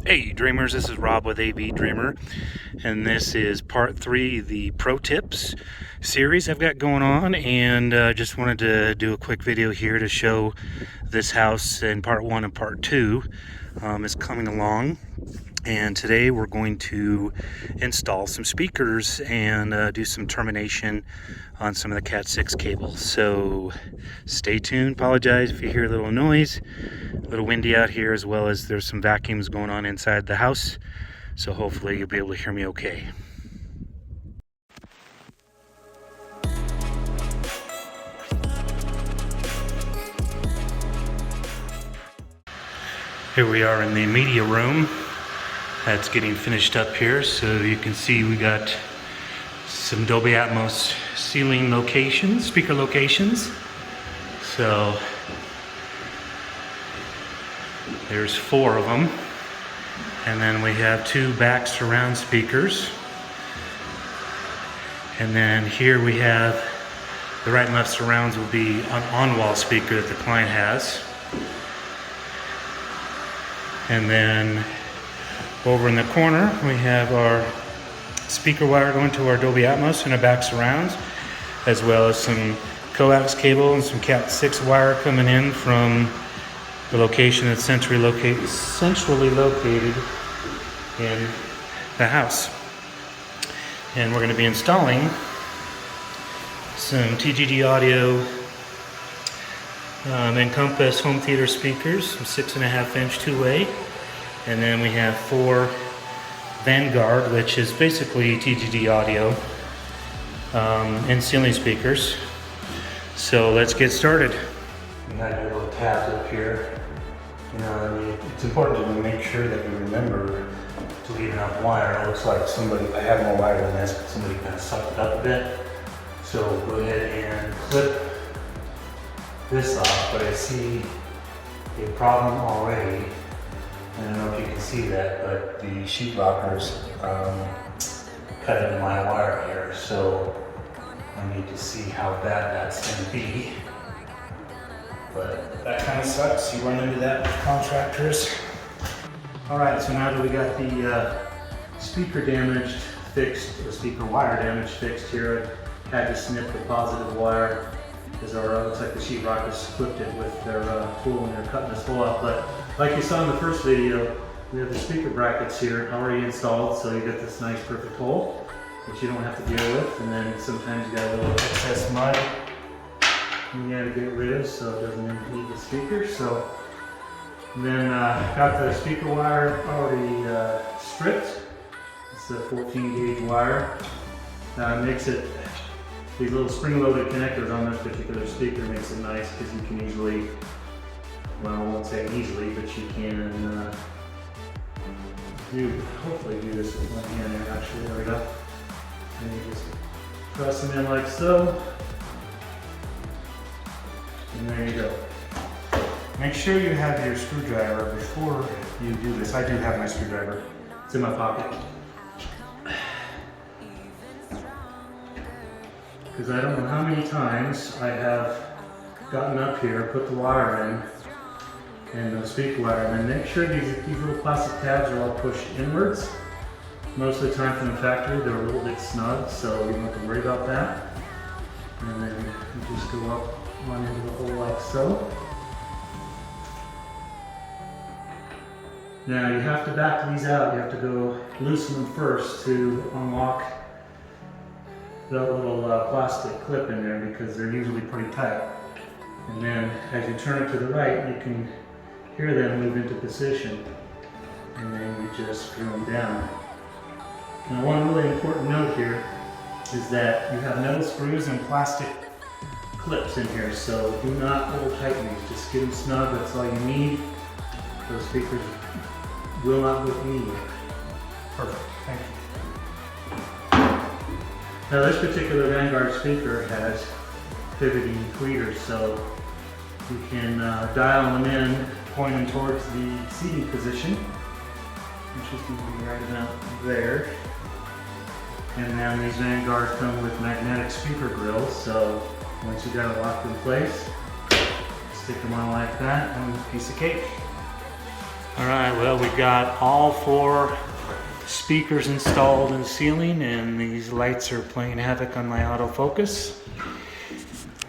Hey Dreamers, this is Rob with AV Dreamer, and this is part 3, the Pro Tips series I've got going on, and just wanted to do a quick video here to show this house in part 1 and part 2 is coming along. And today we're going to install some speakers and do some termination on some of the Cat 6 cables. So stay tuned. Apologize if you hear a little noise. A little windy out here, as well as there's some vacuums going on inside the house. So hopefully you'll be able to hear me okay. Here we are in the media room. That's getting finished up here, so you can see we got some Dolby Atmos ceiling locations, speaker locations. So there's 4 of them, and then we have 2 back surround speakers, and then here we have the right and left surrounds will be an on-wall speaker that the client has, and then over in the corner, we have our speaker wire going to our Dolby Atmos and our back surrounds, as well as some coax cable and some Cat 6 wire coming in from the location that's centrally located in the house. And we're going to be installing some TGD audio Encompass home theater speakers, some 6.5-inch two-way. And then we have 4 Vanguard, which is basically TGD audio, and ceiling speakers. So let's get started. We have your little tabs up here. You know, I mean, it's important to make sure that you remember to leave enough wire. It looks like I have more wire than this, but somebody kind of sucked it up a bit. So go ahead and clip this off, but I see a problem already. I don't know if you can see that, but the sheet rockers cut into my wire here, so I need to see how bad that's going to be. But that kind of sucks. You run into that with contractors. Alright, so now that we got the speaker damaged fixed, the speaker wire damaged fixed here, I had to snip the positive wire because looks like the sheetrockers clipped it with their tool and they're cutting this hole out. But like you saw in the first video, we have the speaker brackets here already installed, so you get this nice perfect hole, which you don't have to deal with. And then sometimes you got a little excess mud you gotta get rid of so it doesn't impede the speaker. So and then got the speaker wire already stripped. It's a 14 gauge wire. Makes it, these little spring-loaded connectors on this particular speaker makes it nice because you can easily, well, I won't say easily, but you can hopefully do this with one hand there. Actually, there we go. And you just press them in like so. And there you go. Make sure you have your screwdriver before you do this. I do have my screwdriver. It's in my pocket. Because I don't know how many times I have gotten up here, put the wire in, and the speaker wire, and then make sure these little plastic tabs are all pushed inwards. Most of the time from the factory, they're a little bit snug, so you don't have to worry about that. And then you just go up one into the hole like so. Now you have to back these out. You have to go loosen them first to unlock that little plastic clip in there because they're usually pretty tight. And then as you turn it to the right, you can hear them move into position. And then you just screw them down. Now one really important note here is that you have metal screws and plastic clips in here, so do not hold tighten these. Just get them snug, that's all you need. Those speakers will not go anywhere. Perfect, thank you. Now this particular Vanguard speaker has pivoting tweeters, so you can dial them in, pointing towards the seating position, which is going to be right about there. And then these Vanguards come with magnetic speaker grills, so once you got it locked in place, stick them on like that, and a piece of cake. All right, well, we got all 4 speakers installed in the ceiling, and these lights are playing havoc on my autofocus.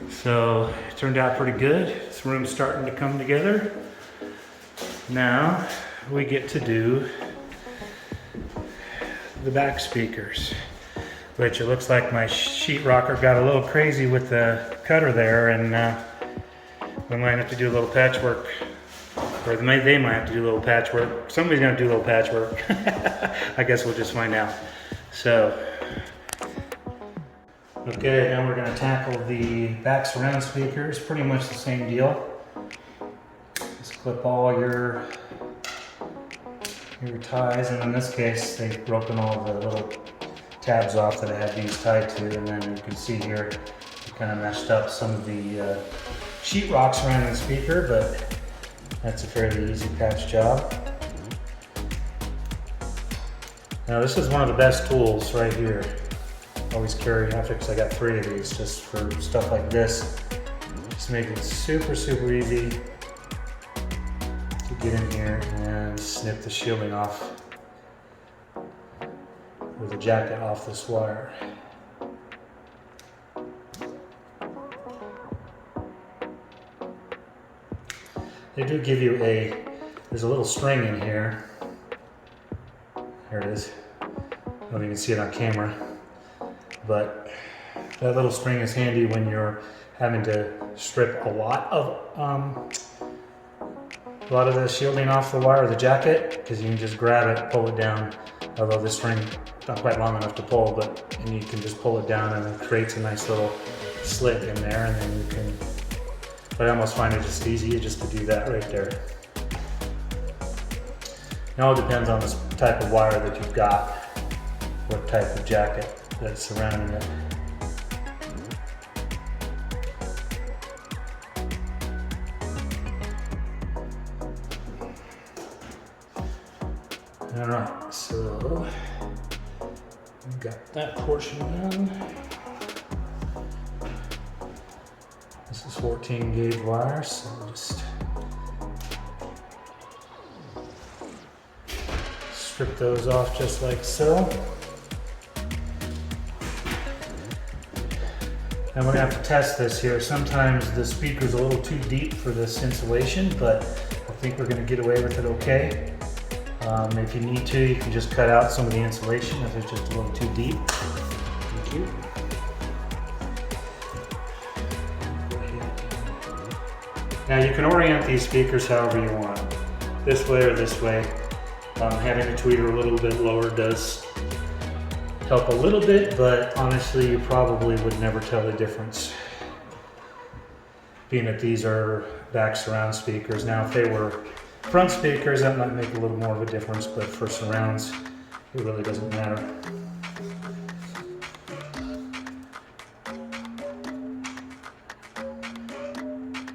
So it turned out pretty good. This room's starting to come together. Now we get to do the back speakers, which it looks like my sheetrocker got a little crazy with the cutter there, and we might have to do a little patchwork. Or they might have to do a little patchwork. Somebody's gonna do a little patchwork. I guess we'll just find out. So, okay, now we're gonna tackle the back surround speakers. Pretty much the same deal. Just clip all your ties, and in this case, they've broken all the little tabs off that I had these tied to, and then you can see here, it kind of messed up some of the sheetrock surrounding the speaker, but that's a fairly easy patch job. Now this is one of the best tools right here. Always carry after, because I got 3 of these just for stuff like this. Just make it super, super easy to get in here and snip the shielding off with the jacket off this wire. They do give you there's a little string in here. There it is. I don't know if you can see it on camera, but that little string is handy when you're having to strip a lot of the shielding off the wire of the jacket, because you can just grab it, pull it down. Although this string is not quite long enough to pull, and you can just pull it down, and it creates a nice little slit in there, and then you can. But I almost find it just easier just to do that right there. Now it depends on the type of wire that you've got, what type of jacket that's surrounding it. All right, so we've got that portion done. This is 14 gauge wire, so just strip those off just like so. And we're gonna have to test this here. Sometimes the speaker's a little too deep for this insulation, but I think we're gonna get away with it okay. If you need to, you can just cut out some of the insulation if it's just a little too deep. Thank you. Now you can orient these speakers however you want, this way or this way. Having the tweeter a little bit lower does help a little bit, but honestly you probably would never tell the difference, being that these are back surround speakers. Now if they were front speakers, that might make a little more of a difference, but for surrounds it really doesn't matter.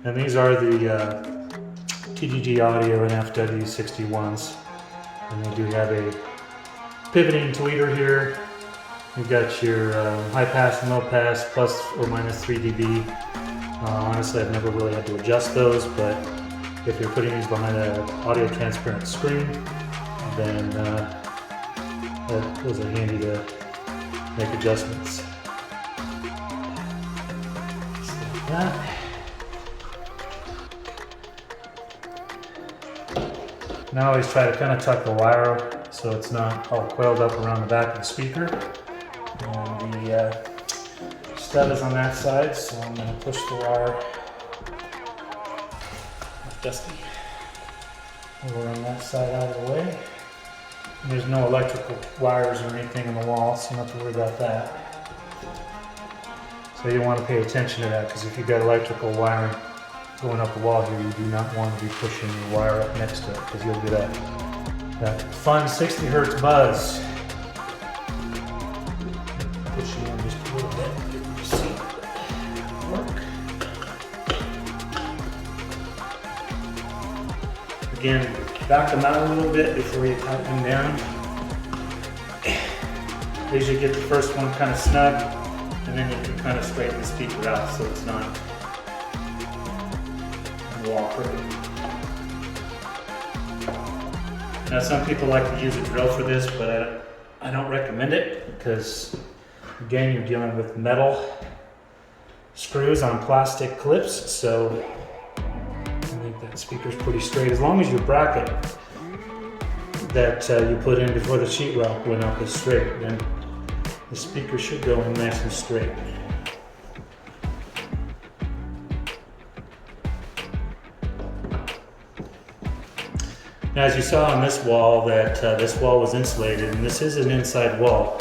And these are the TGG Audio and FW61s. And they do have a pivoting tweeter here. You've got your high pass and low pass, plus or minus 3 dB. Honestly, I've never really had to adjust those, but if you're putting these behind an audio transparent screen, then those are handy to make adjustments. Just like that. And I always try to kind of tuck the wire so it's not all coiled up around the back of the speaker. And the stud is on that side, so I'm going to push the wire, dusty, over on that side out of the way. And there's no electrical wires or anything on the wall, so you don't have to worry about that. So you want to pay attention to that, because if you've got electrical wiring going up the wall here, you do not want to be pushing your wire up next to it, because you'll get that fun 60 hertz buzz. Push it in just a little bit, get your seat work. Again, back them out a little bit before you tighten them down. Usually get the first one kind of snug, and then you can kind of straighten the speaker out so it's not wall crooked. Now some people like to use a drill for this, but I don't recommend it because again you're dealing with metal screws on plastic clips, so I think that speaker's pretty straight. As long as your bracket that you put in before the sheetrock went up is straight, then the speaker should go in nice and straight. Now, as you saw on this wall, that this wall was insulated, and this is an inside wall,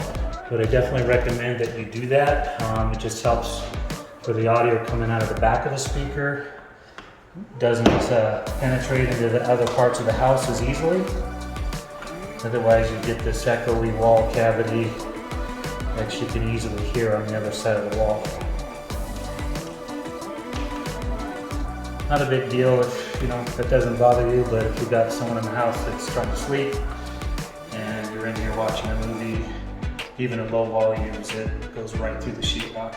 but I definitely recommend that you do that. It just helps for the audio coming out of the back of the speaker. Doesn't penetrate into the other parts of the house as easily. Otherwise, you get this echoey wall cavity that you can easily hear on the other side of the wall. Not a big deal if that doesn't bother you, but if you've got someone in the house that's trying to sleep and you're in here watching a movie, even at low volumes, it goes right through the sheetrock.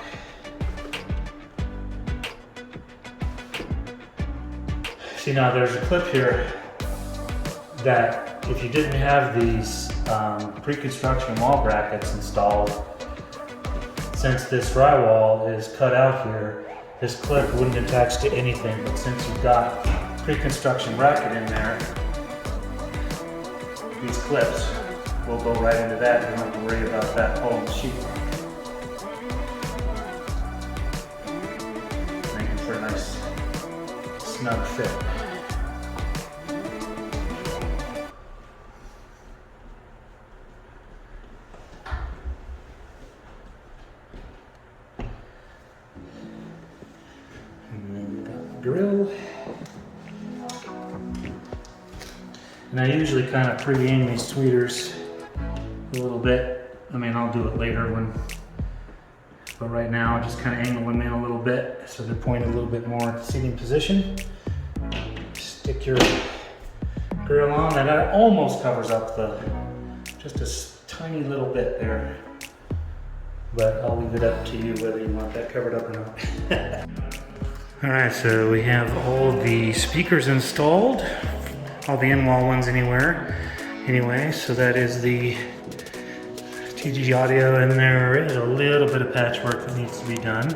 See, now there's a clip here that if you didn't have these pre-construction wall brackets installed, since this drywall is cut out here, this clip wouldn't attach to anything, but since you've got pre-construction bracket in there, these clips will go right into that. You don't have to worry about that hole in the sheetrock. Making for a nice snug fit. Grill. And I usually kind of pre-aim these tweeters a little bit. I mean, I'll do it later but right now I just kind of angle them in a little bit so they're pointed a little bit more at the seating position. Stick your grill on, and that almost covers up just a tiny little bit there. But I'll leave it up to you whether you want that covered up or not. Alright, so we have all the speakers installed, all the in-wall ones anyway, so that is the TG audio, and there is a little bit of patchwork that needs to be done,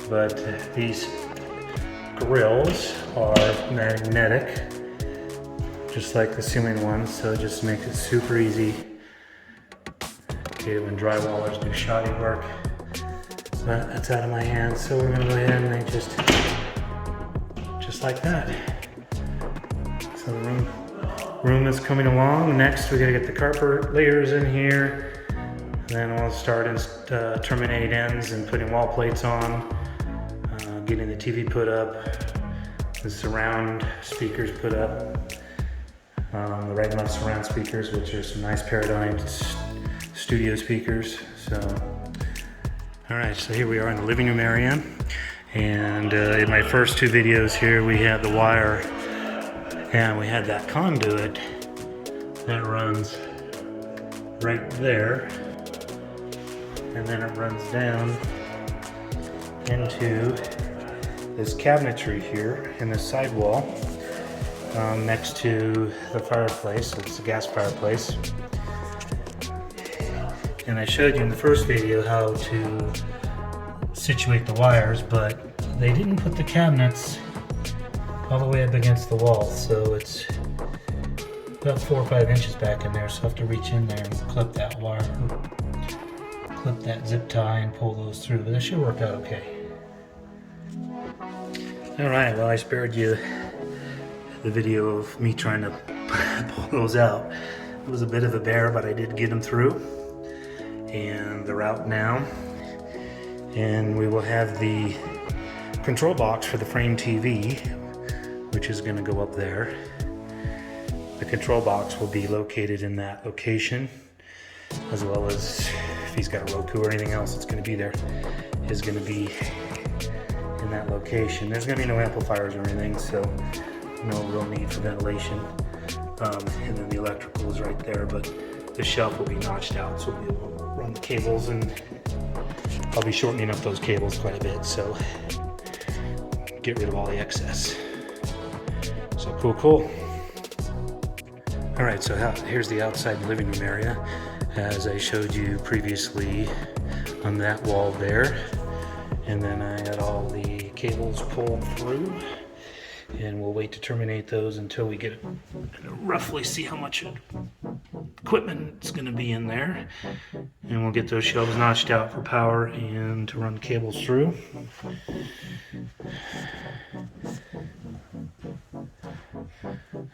but these grills are magnetic, just like the ceiling ones, so it just makes it super easy to when drywallers do shoddy work. But that's out of my hands, so we're gonna go ahead and make just like that. So the room is coming along. Next, we gotta get the carpet layers in here. And then we'll start terminate ends and putting wall plates on, getting the TV put up, the surround speakers put up, the right and left surround speakers, which are some nice Paradigm studio speakers. So. All right, so here we are in the living room area, and in my first two videos here we had the wire, and we had that conduit that runs right there, and then it runs down into this cabinetry here in the sidewall next to the fireplace. So it's a gas fireplace. And I showed you in the first video how to situate the wires, but they didn't put the cabinets all the way up against the wall, so it's about 4 or 5 inches back in there, so I have to reach in there and clip that wire, clip that zip tie and pull those through, but that should work out okay. Alright, well, I spared you the video of me trying to pull those out. It was a bit of a bear, but I did get them through. And they're out now, and we will have the control box for the frame TV, which is going to go up there. The control box will be located in that location, as well as if he's got a Roku or anything else that's going to be there is going to be in that location. There's going to be no amplifiers or anything, so no real need for ventilation. And then the electrical is right there, but the shelf will be notched out, so we'll be able to run the cables, and I'll be shortening up those cables quite a bit, so get rid of all the excess. So cool. Alright, so here's the outside living room area, as I showed you previously on that wall there. And then I had all the cables pulled through, and we'll wait to terminate those until we get roughly see how much equipment is going to be in there. And we'll get those shelves notched out for power and to run the cables through.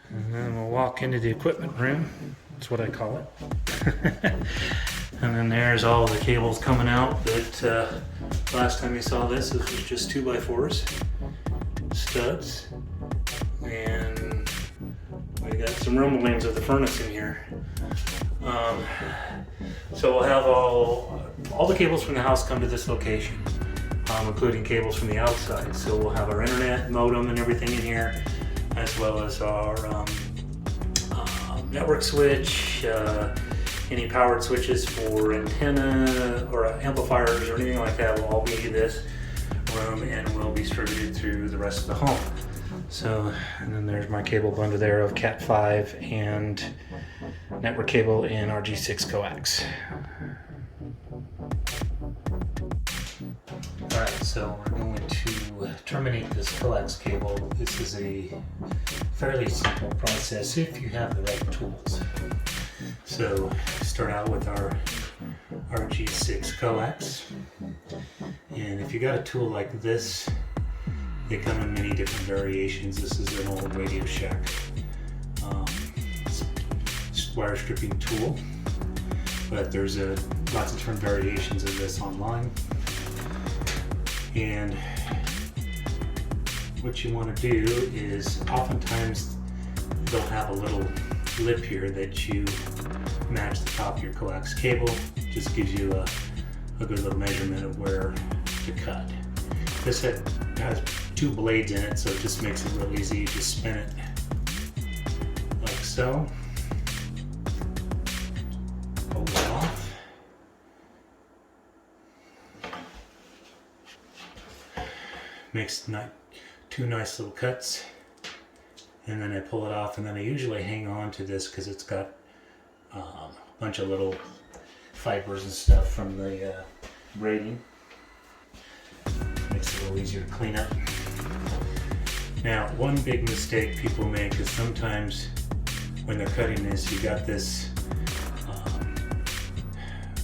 And then we'll walk into the equipment room. That's what I call it. And then there's all the cables coming out that last time you saw this was just 2x4s, studs, and we got some rumblings of the furnace in here. So we'll have all the cables from the house come to this location, including cables from the outside. So we'll have our internet modem and everything in here, as well as our network switch, any powered switches for antenna or amplifiers or anything like that will all be in this room and will be distributed through the rest of the home. So, and then there's my cable bundle there of Cat 5 and network cable in RG6 Coax. Alright, so we're going to terminate this coax cable. This is a fairly simple process if you have the right tools. So start out with our RG6 Coax, and if you got a tool like this, they come in many different variations. This is an old Radio Shack wire stripping tool, but there's lots of different variations of this online. And what you want to do is, oftentimes they'll have a little lip here that you match the top of your coax cable. Just gives you a good little measurement of where to cut. This has two blades in it, so it just makes it real easy. You just spin it like so. Pull it off. Makes two nice little cuts. And then I pull it off, and then I usually hang on to this because it's got a bunch of little fibers and stuff from the braiding. Makes it a little easier to clean up. Now, one big mistake people make is sometimes when they're cutting this, you got this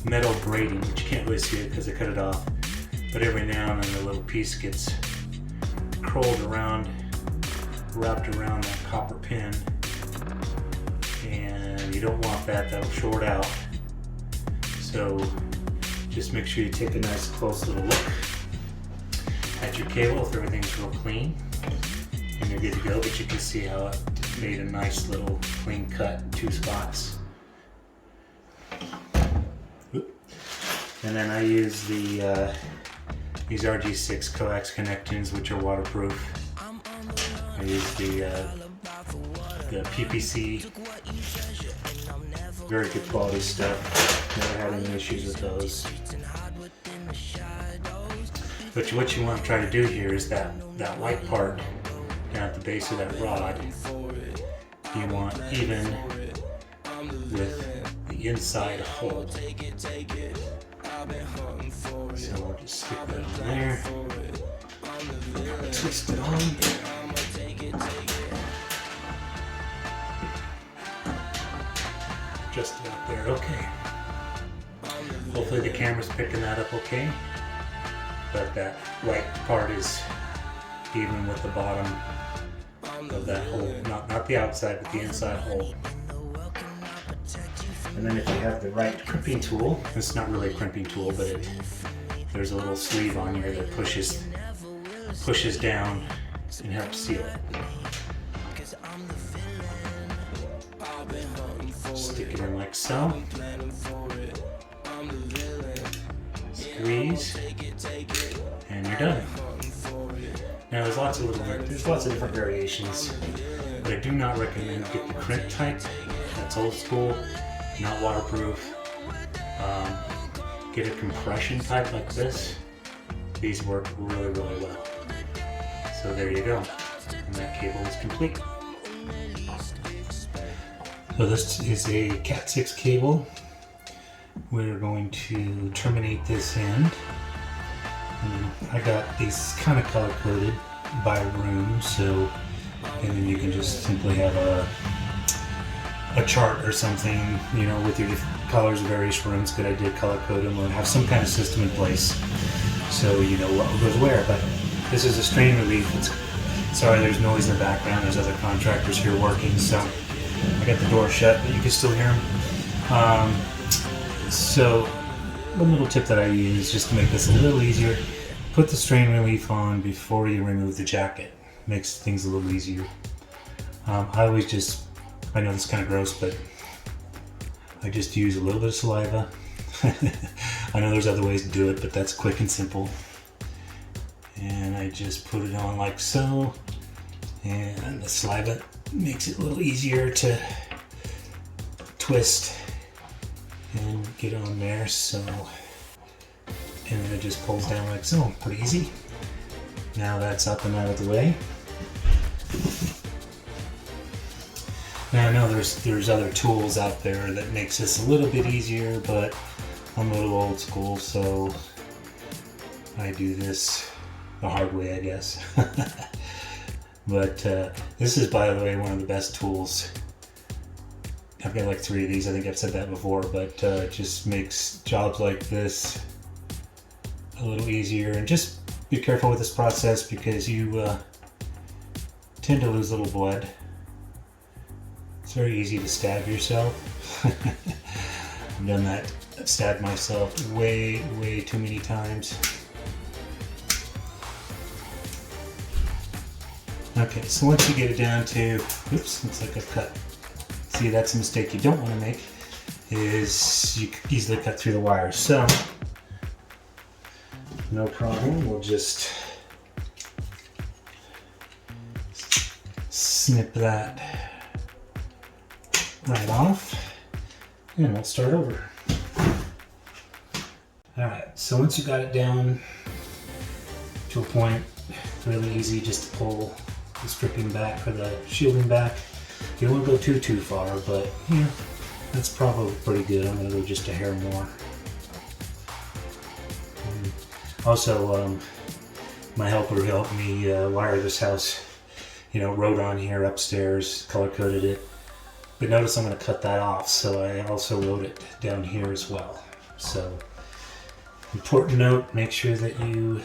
metal braiding, which you can't really see it because I cut it off, but every now and then the little piece gets curled around, wrapped around that copper pin, and you don't want that. That'll short out. So just make sure you take a nice close little look at your cable if everything's real clean, and you're good to go. But you can see how it made a nice little clean cut in two spots. And then I use these RG6 Coax connectors, which are waterproof. I use the PPC, very good quality stuff. Never had any issues with those. But what you want to try to do here is that white part down at the base of that rod, you want even with the inside hole. So we'll just stick that on there. Twist it on. Just about there, okay. Hopefully the camera's picking that up okay. But that white part is even with the bottom of that hole. Not the outside, but the inside hole. And then if you have the right crimping tool, it's not really a crimping tool, but there's a little sleeve on here that pushes down and helps seal it. Stick it in like so. Squeeze, and you're done. Now there's lots of different variations, but I do not recommend get the crimp type. That's old school, not waterproof. Get a compression type like this. These work really, really well. So there you go. And that cable is complete. So this is a Cat6 cable. We're going to terminate this end. And I got these kind of color coded by room, so and then you can just simply have a chart or something, you know, with your colors of various rooms. Good idea to color code them or have some kind of system in place so you know what goes where. But this is a strain relief. Sorry, there's noise in the background. There's other contractors here working, so I got the door shut, but you can still hear them. So one little tip that I use just to make this a little easier: put the strain relief on before you remove the jacket. Makes things a little easier. I always just, I know this is kind of gross, but I just use a little bit of saliva. I know there's other ways to do it, but that's quick and simple. And I just put it on like so, and the saliva makes it a little easier to twist and get on there. So, and then it just pulls down like so, pretty easy. Now that's up and out of the way. Now I know there's other tools out there that makes this a little bit easier, but I'm a little old school, so I do this the hard way, I guess. But this is, by the way, one of the best tools. I've got like 3 of these. I think I've said that before, but it just makes jobs like this a little easier. And just be careful with this process because you tend to lose a little blood. It's very easy to stab yourself. I've done that. I've stabbed myself way too many times. Okay, so once you get it down to, oops, looks like I've cut. See, that's a mistake you don't want to make, is you could easily cut through the wires. So, no problem, we'll just snip that right off, and we'll start over. Alright, so once you got it down to a point, really easy just to pull the stripping back or the shielding back. You don't want to go too far, but yeah, that's probably pretty good. I'm going to go just a hair more. Also, my helper helped me wire this house. You know, wrote on here upstairs, color coded it. But notice I'm going to cut that off, so I also wrote it down here as well. So, important note, make sure that you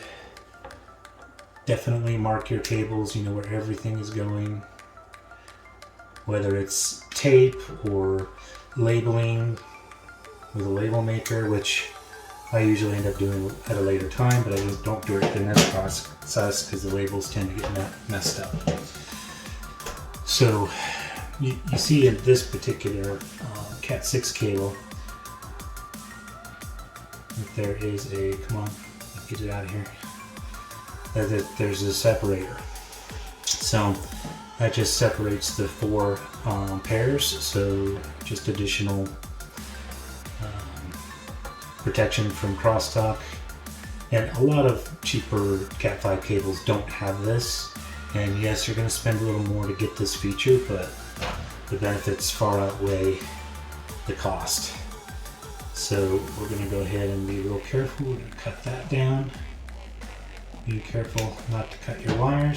definitely mark your cables, you know where everything is going. Whether it's tape or labeling with a label maker, which I usually end up doing at a later time, but I just don't do it in this process because the labels tend to get messed up. So you see in this particular Cat6 cable, if there is a, come on, get it out of here. There's a separator. So that just separates the 4 pairs, so just additional protection from crosstalk. And a lot of cheaper Cat5 cables don't have this, and yes, you're going to spend a little more to get this feature, but the benefits far outweigh the cost. So we're going to go ahead and be real careful. We're going to cut that down. Be careful not to cut your wires.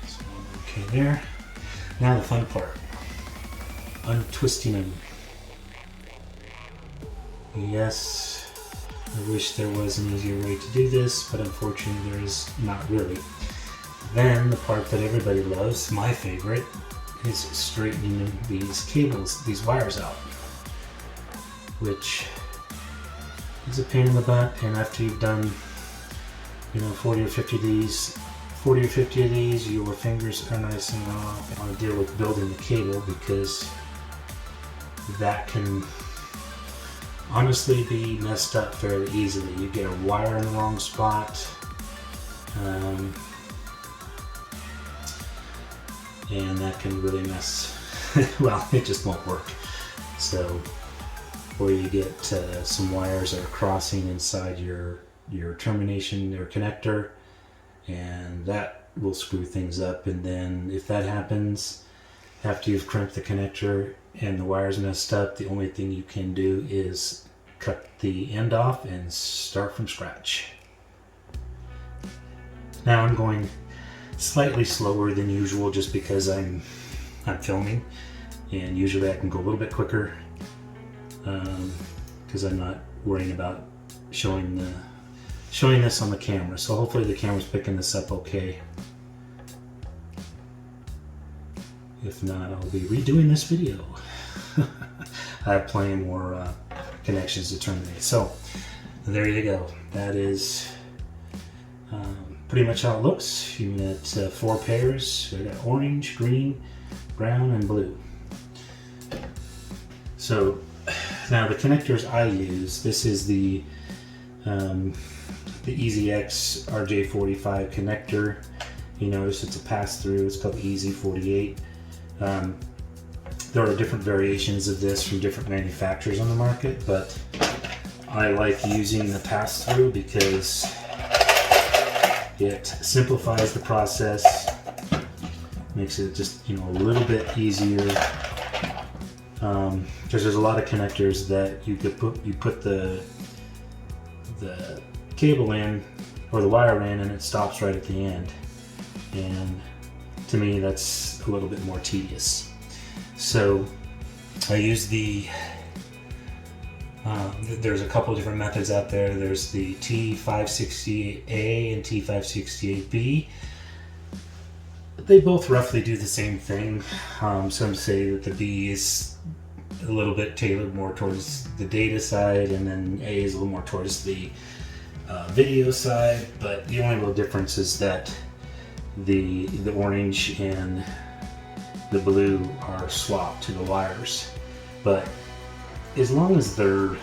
So, okay there. Now the fun part. Untwisting them. Yes, I wish there was an easier way to do this, but unfortunately there is not really. Then the part that everybody loves, my favorite, is straightening these cables, these wires out, which is a pain in the butt. And after you've done, you know, 40 or 50 of these, your fingers are nice and raw. I want to deal with building the cable because that can honestly be messed up fairly easily. You get a wire in the wrong spot, and that can really mess, well, it just won't work. So, or you get some wires that are crossing inside your termination or connector, and that will screw things up. And then if that happens, after you've crimped the connector and the wire's messed up, the only thing you can do is cut the end off and start from scratch. Now I'm going slightly slower than usual just because I'm filming, and usually I can go a little bit quicker because I'm not worrying about showing this on the camera. So hopefully the camera's picking this up okay. If not, I'll be redoing this video. I have plenty more connections to terminate. So there you go. That is pretty much how it looks. You got 4 pairs. We got orange, green, brown, and blue. So now the connectors I use, this is the EasyX RJ45 connector. You notice it's a pass-through. It's called EZ48. There are different variations of this from different manufacturers on the market, but I like using the pass-through because it simplifies the process, makes it just, you know, a little bit easier. Because there's a lot of connectors that you put the cable in or the wire in and it stops right at the end, and to me that's a little bit more tedious. So I use the there's a couple different methods out there. There's the T568A and T568B. They both roughly do the same thing. Some say that the B is a little bit tailored more towards the data side, and then A is a little more towards the video side. But the only real difference is that the orange and the blue are swapped to the wires. But as long as they're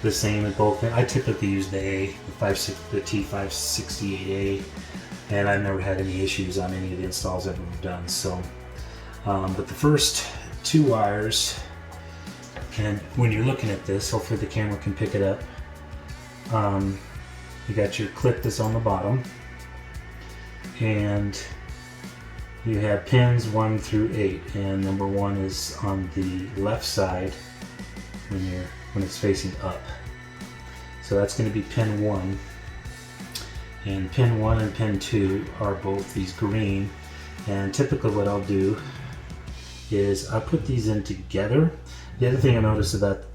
the same at both, I typically use the A, the T568A, and I've never had any issues on any of the installs I've ever done. So, but the first 2 wires, and when you're looking at this, hopefully the camera can pick it up. You got your clip that's on the bottom, and you have pins 1 through 8, and number 1 is on the left side when it's facing up. So that's going to be pin 1, and pin 1 and pin 2 are both these green. And typically what I'll do is I'll put these in together. The other thing I noticed about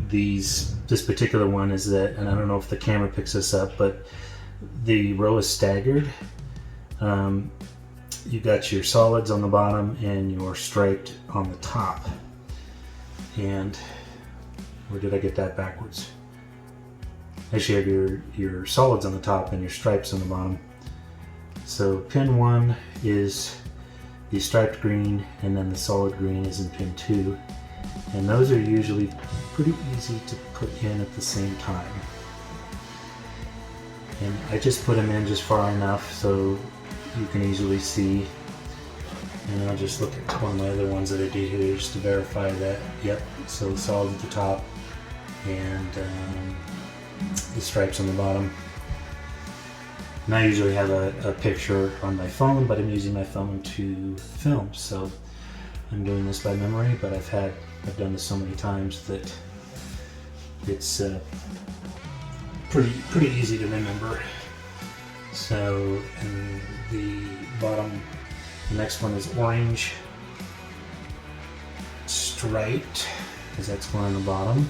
this particular one is that, and I don't know if the camera picks this up, but the row is staggered. You got your solids on the bottom and your striped on the top. And where did I get that backwards? Actually, you have your solids on the top and your stripes on the bottom. So pin 1 is the striped green, and then the solid green is in pin 2. And those are usually pretty easy to put in at the same time. And I just put them in just far enough so you can easily see. And I'll just look at one of my other ones that I did here just to verify that. Yep, so solid at the top and the stripes on the bottom. And I usually have a picture on my phone, but I'm using my phone to film, so I'm doing this by memory. But I've done this so many times that it's pretty easy to remember. So, and the bottom, the next one is orange striped, because that's going on the bottom.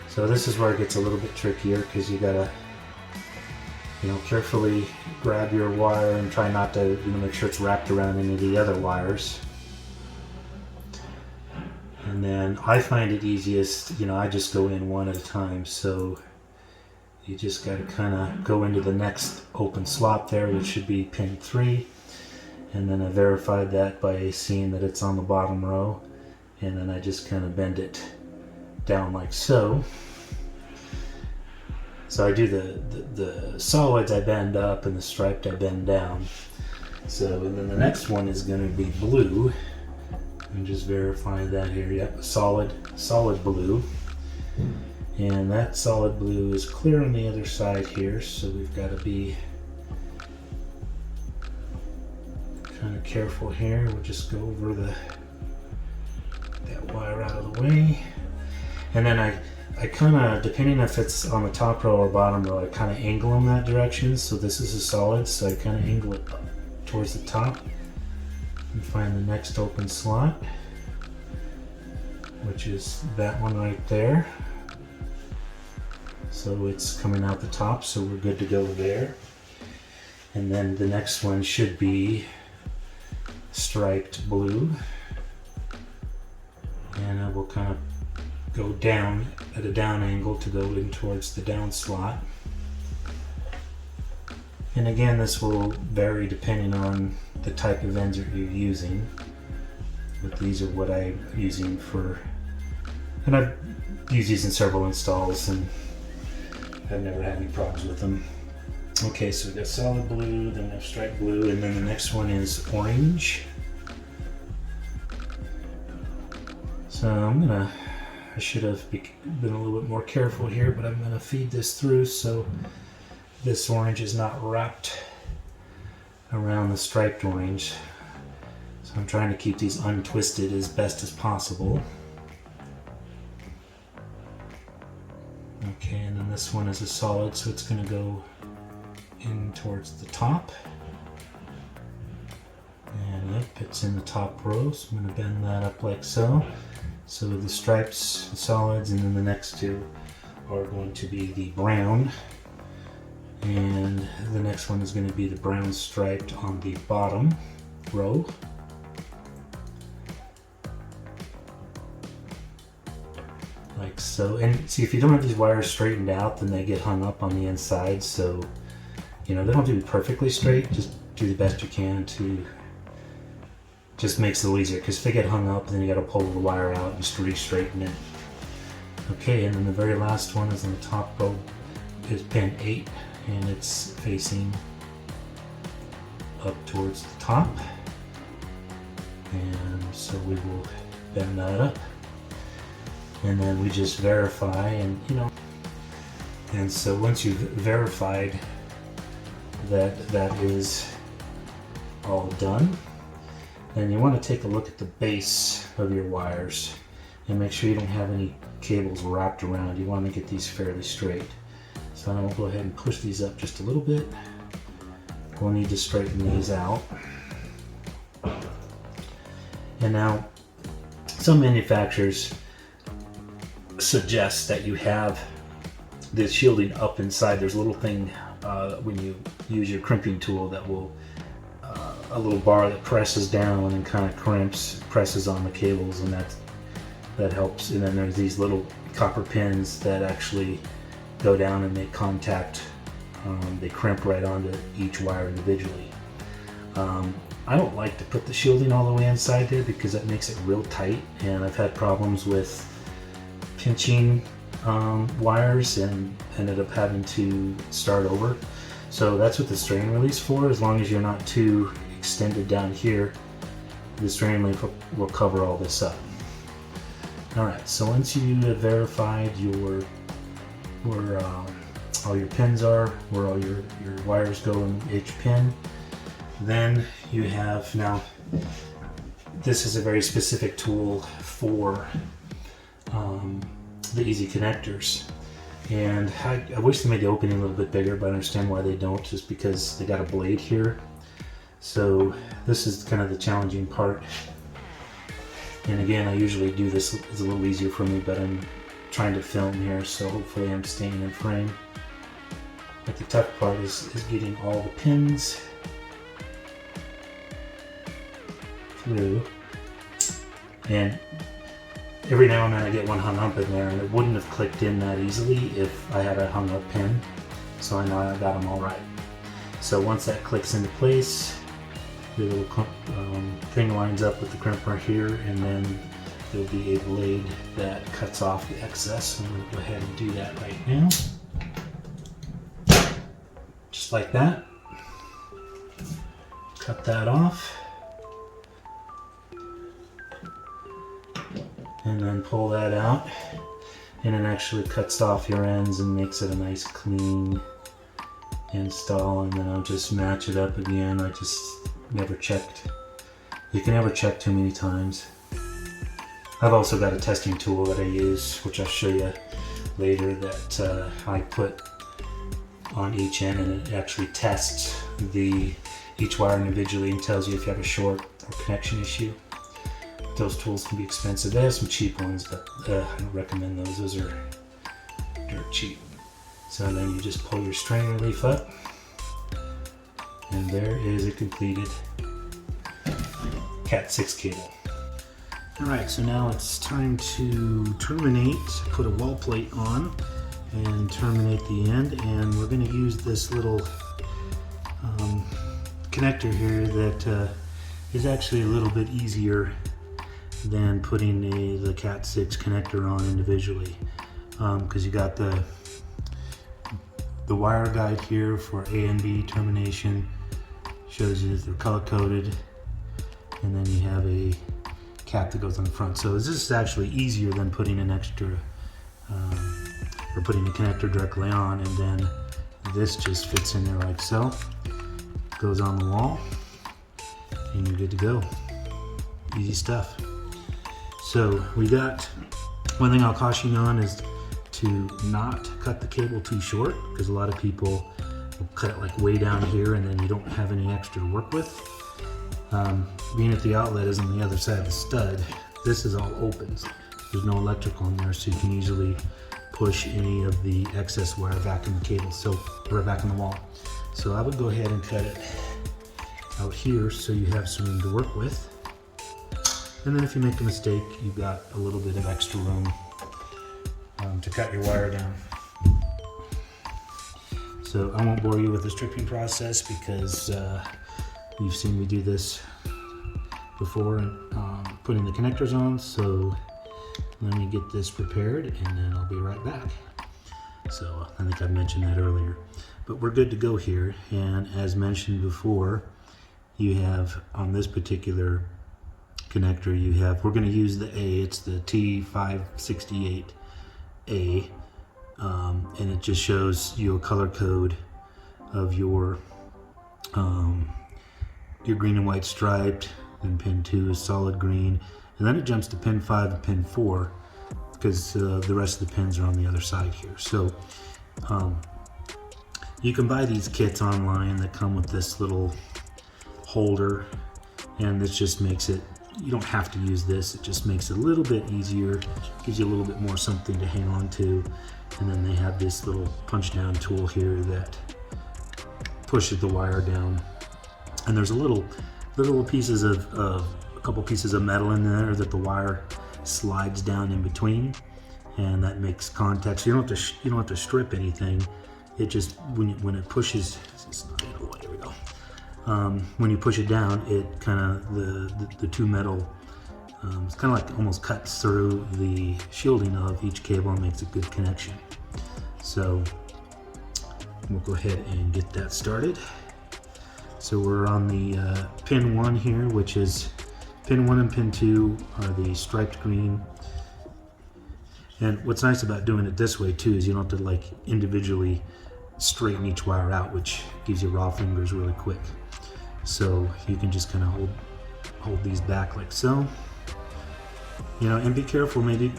So this is where it gets a little bit trickier, because you gotta, you know, carefully grab your wire and try not to, you know, make sure it's wrapped around any of the other wires. And then I find it easiest, you know, I just go in one at a time. So you just got to kind of go into the next open slot there, which should be pin 3. And then I verified that by seeing that it's on the bottom row. And then I just kind of bend it down like so. So I do the solids I bend up and the striped I bend down. So, and then the next one is going to be blue. And just verify that here. Yep, solid blue. And that solid blue is clear on the other side here, so we've got to be kind of careful here. We'll just go over that wire out of the way. And then I kind of, depending if it's on the top row or bottom row, I kind of angle them that direction. So this is a solid, so I kind of angle it up towards the top and find the next open slot, which is that one right there. So it's coming out the top, so we're good to go there. And then the next one should be striped blue. And I will kind of go down at a down angle to go in towards the down slot. And again, this will vary depending on the type of ends that you're using. But these are what I'm using for, and I've used these in several installs and I've never had any problems with them. Okay, so we got solid blue, then we have striped blue, and then the next one is orange. So I should have been a little bit more careful here, but I'm gonna feed this through so this orange is not wrapped around the striped orange. So I'm trying to keep these untwisted as best as possible. Okay, and then this one is a solid, so it's gonna go in towards the top. And yep, it's in the top row, so I'm gonna bend that up like so. So the stripes, the solids, and then the next two are going to be the brown. And the next one is going to be the brown striped on the bottom row. Like so. And see, if you don't have these wires straightened out, then they get hung up on the inside. So, you know, they don't have to be perfectly straight. Just do the best you can to just makes it a little easier, because if they get hung up, then you got to pull the wire out and just re-straighten it. Okay, and then the very last one is on the top row is pin 8, and it's facing up towards the top. And so we will bend that up, and then we just verify, and you know. And so once you've verified that that is all done, then you want to take a look at the base of your wires and make sure you don't have any cables wrapped around. You want to get these fairly straight. So I'm going to go ahead and push these up just a little bit. We'll need to straighten these out. And now, some manufacturers suggest that you have this shielding up inside. There's a little thing when you use your crimping tool that will a little bar that presses down and kind of presses on the cables, and that helps. And then there's these little copper pins that actually go down and make contact. They crimp right onto each wire individually. I don't like to put the shielding all the way inside there because that makes it real tight, and I've had problems with pinching wires and ended up having to start over. So that's what the strain release for. As long as you're not too extended down here, the strain release will cover all this up. Alright, so once you have verified where all your pins are, where all your wires go in each pin, then you have, now this is a very specific tool for the easy connectors. And I wish they made the opening a little bit bigger, but I understand why they don't, just because they got a blade here. So this is kind of the challenging part. And again, I usually do this, it's a little easier for me, but I'm trying to film here, so hopefully I'm staying in frame. But the tough part is getting all the pins through. And every now and then I get one hung up in there, and it wouldn't have clicked in that easily if I had a hung up pin. So I know I got them all right. So once that clicks into place, the little thing lines up with the crimper here, and then there'll be a blade that cuts off the excess. I'm going to go ahead and do that right now. Just like that. Cut that off. And then pull that out, and it actually cuts off your ends and makes it a nice clean install. And then I'll just match it up again. I just never checked You can never check too many times. I've also got a testing tool that I use, which I'll show you later, that I put on each end, and it actually tests each wire individually and tells you if you have a short or connection issue. Those tools can be expensive. They have some cheap ones, but I don't recommend those. Those are dirt cheap. So then you just pull your strain relief up, and there is a completed Cat 6 cable. Alright, so now it's time to terminate, put a wall plate on and terminate the end, and we're going to use this little connector here that is actually a little bit easier than putting the Cat 6 connector on individually, because you got the wire guide here for A and B termination, shows you that they're color coded, and then you have a cap that goes on the front. So this is actually easier than putting an extra or putting the connector directly on, and then this just fits in there like so, goes on the wall, and you're good to go. Easy stuff. So we got, one thing I'll caution you on is to not cut the cable too short, because a lot of people will cut it like way down here and then you don't have any extra to work with. Being that the outlet is on the other side of the stud, this is all open. There's no electrical in there, so you can easily push any of the excess wire back in the cable, or back in the wall. So I would go ahead and cut it out here so you have some room to work with. And then if you make a mistake, you've got a little bit of extra room to cut your wire down. So I won't bore you with the stripping process, because you've seen me do this before, putting the connectors on. So let me get this prepared and then I'll be right back. So I think I mentioned that earlier, but we're good to go here. And as mentioned before, you have on this particular connector, we're going to use the A, it's the T568A, and it just shows you a color code of your green and white striped, and pin 2 is solid green, and then it jumps to pin 5 and pin 4, because the rest of the pins are on the other side here. So you can buy these kits online that come with this little holder, and this just makes it, you don't have to use this, it just makes it a little bit easier, gives you a little bit more something to hang on to. And then they have this little punch down tool here that pushes the wire down, and there's a couple pieces of metal in there that the wire slides down in between, and that makes contact. So you don't have to strip anything. It just, when it pushes, there we go. When you push it down, it kind of, the two metal, it's kind of like almost cuts through the shielding of each cable and makes a good connection. So we'll go ahead and get that started. So we're on the pin 1 here, which is pin 1 and pin 2 are the striped green. And what's nice about doing it this way too is you don't have to like individually straighten each wire out, which gives you raw fingers really quick. So you can just kind of hold these back like so. You know, and be careful, maybe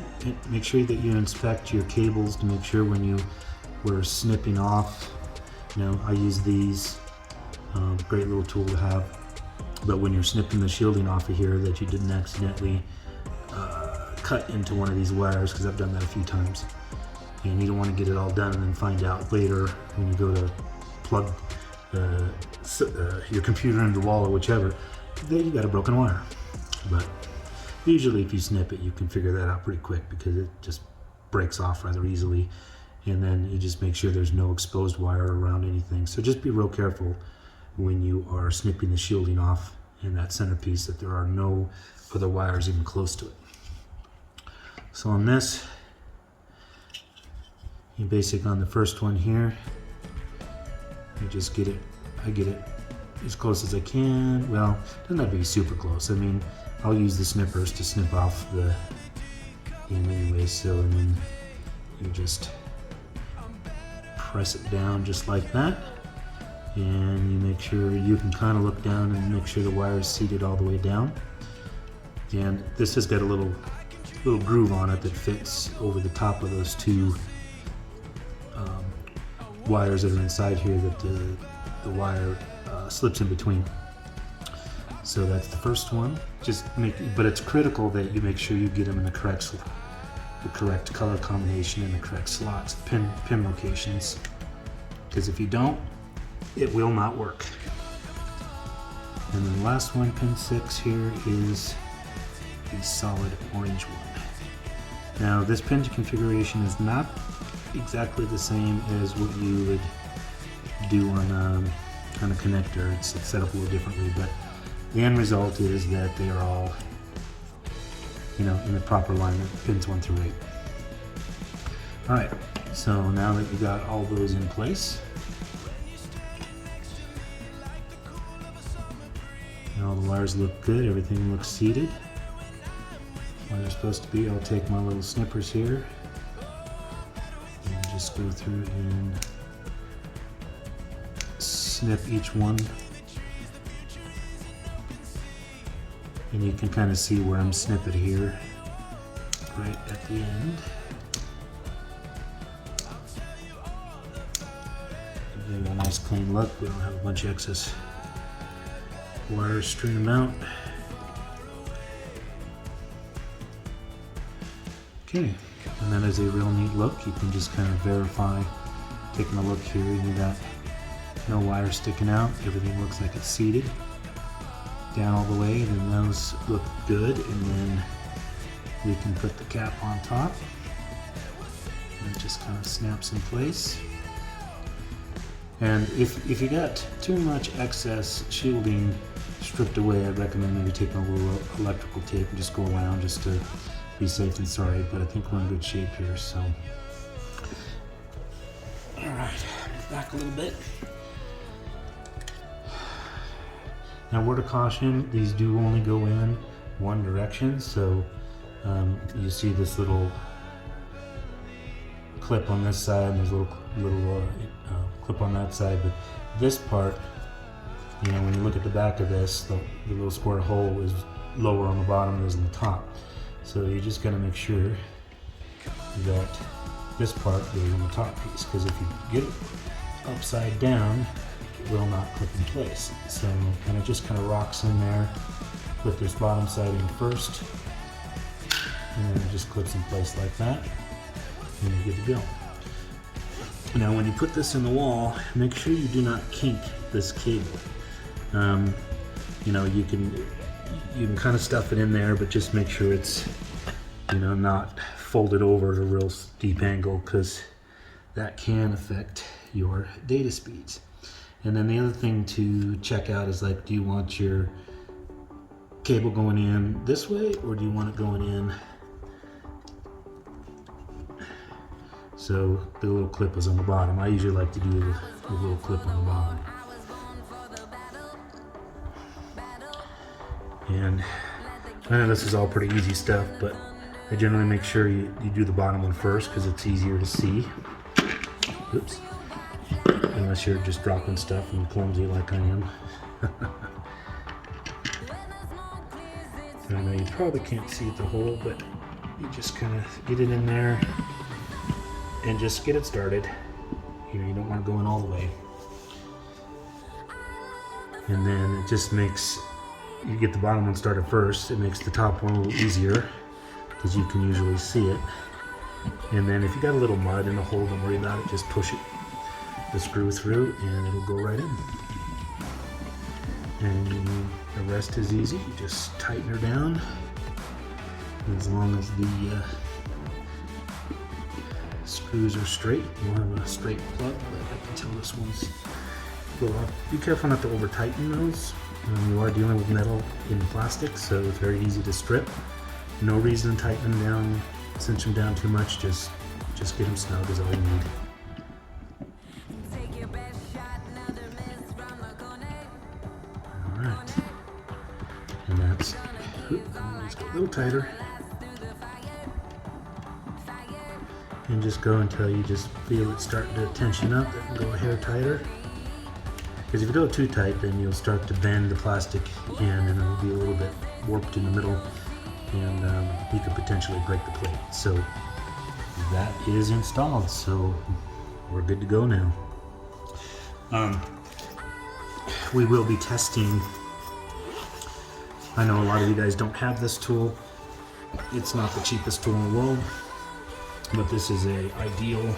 make sure that you inspect your cables to make sure when you were snipping off, you know, I use these, great little tool to have, but when you're snipping the shielding off of here, that you didn't accidentally cut into one of these wires, because I've done that a few times. And you don't want to get it all done and then find out later when you go to plug your computer into the wall or whichever, that you got a broken wire. But usually if you snip it, you can figure that out pretty quick, because it just breaks off rather easily. And then you just make sure there's no exposed wire around anything. So just be real careful when you are snipping the shielding off in that centerpiece, that there are no other wires even close to it. So on this, you basic on the first one here, you just get it, I get it as close as I can. Well, it doesn't have to be super close. I mean, I'll use the snippers to snip off the end anyway, so, and then you just press it down just like that, and you make sure you can kind of look down and make sure the wire is seated all the way down. And this has got a little groove on it that fits over the top of those two wires that are inside here that the wire slips in between. So that's the first one. But it's critical that you make sure you get them in the correct color combination and the correct slots, pin locations. Because if you don't, it will not work. And then the last one, pin 6 here, is the solid orange one. Now this pin configuration is not exactly the same as what you would do on a connector. It's set up a little differently, but the end result is that they are all, in the proper alignment, pins 1 through 8. All right, so now that you got all those in place, and all the wires look good, everything looks seated where they're supposed to be, I'll take my little snippers here and just go through and snip each one. And you can kind of see where I'm snipping here, right at the end. Give it a nice clean look. We don't have a bunch of excess wires strewn them out. Okay, and that is a real neat look. You can just kind of verify, taking a look here, you got no wires sticking out. Everything looks like it's seated down all the way, and then those look good, and then we can put the cap on top, and it just kind of snaps in place. And if you got too much excess shielding stripped away, I'd recommend maybe taking a little electrical tape and just go around just to be safe than sorry, but I think we're in good shape here, so. All right, back a little bit. Now, word of caution, these do only go in one direction, so you see this little clip on this side, and there's a little clip on that side, but this part, when you look at the back of this, the little square hole is lower on the bottom than it is on the top. So you just gotta make sure that this part goes on the top piece, because if you get it upside down, it will not clip in place. So, and it just kind of rocks in there with this bottom side in first, and then it just clips in place like that, and you're good to go. Now when you put this in the wall, make sure you do not kink this cable. You can kind of stuff it in there, but just make sure it's, not folded over at a real steep angle, because that can affect your data speeds. And then the other thing to check out is, do you want your cable going in this way, or do you want it going in? So the little clip is on the bottom. I usually like to do the little clip on the bottom. And I know this is all pretty easy stuff, but I generally make sure you do the bottom one first, because it's easier to see. Oops. Unless you're just dropping stuff and clumsy like I am. I know you probably can't see the hole, but you just kind of get it in there and just get it started. You don't want to go in all the way. And then it just makes, you get the bottom one started first, it makes the top one a little easier, because you can usually see it. And then if you got a little mud in the hole, don't worry about it, just push it, the screw through, and it'll go right in. And the rest is easy. You just tighten her down, as long as the screws are straight. You'll have a straight plug, but I can tell this one's a little off. Be careful not to over tighten those. You are dealing with metal in plastic, so it's very easy to strip. No reason to tighten them down, cinch them down too much. Just get them snug is all you need. All right, and that's let's go a little tighter, and just go until you just feel it starting to tension up. That can go a hair tighter, Because if you go too tight, then you'll start to bend the plastic in, and it'll be a little bit warped in the middle, and you could potentially break the plate. So that is installed, so we're good to go now. We will be testing. I know a lot of you guys don't have this tool. It's not the cheapest tool in the world, but this is a ideal,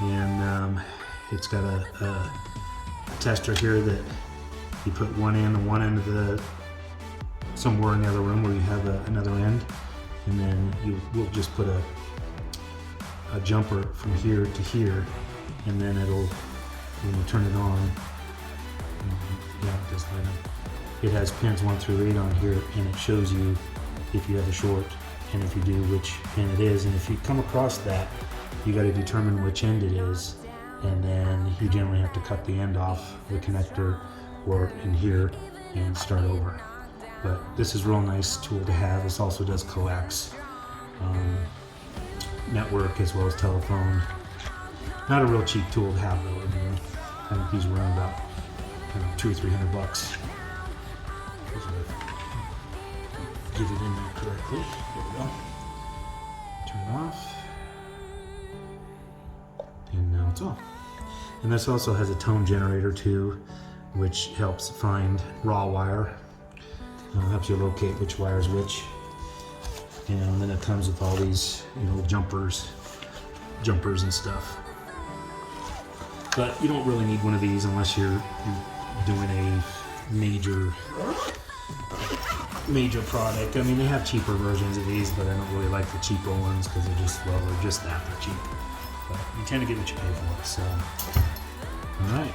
and it's got a tester here that you put one end of the somewhere in the other room where you have another end, and then we'll just put a jumper from here to here, and then it'll, when you turn it on, yeah, it does light up. It has pins 1 through 8 on here, and it shows you if you have a short, and if you do, which pin it is. And if you come across that, you got to determine which end it is, and then you generally have to cut the end off the connector or in here and start over. But this is a real nice tool to have. This also does coax network as well as telephone. Not a real cheap tool to have though. I mean, I think these were around about $200 or $300. Get it in there correctly. There we go. Turn it off. And now it's off. And this also has a tone generator too, which helps find raw wire. Helps you locate which wire is which. And then it comes with all these, jumpers and stuff. But you don't really need one of these unless you're doing a major product. I mean, they have cheaper versions of these, but I don't really like the cheaper ones because they're just that, they're cheap. But you tend to get what you pay for, so. All right.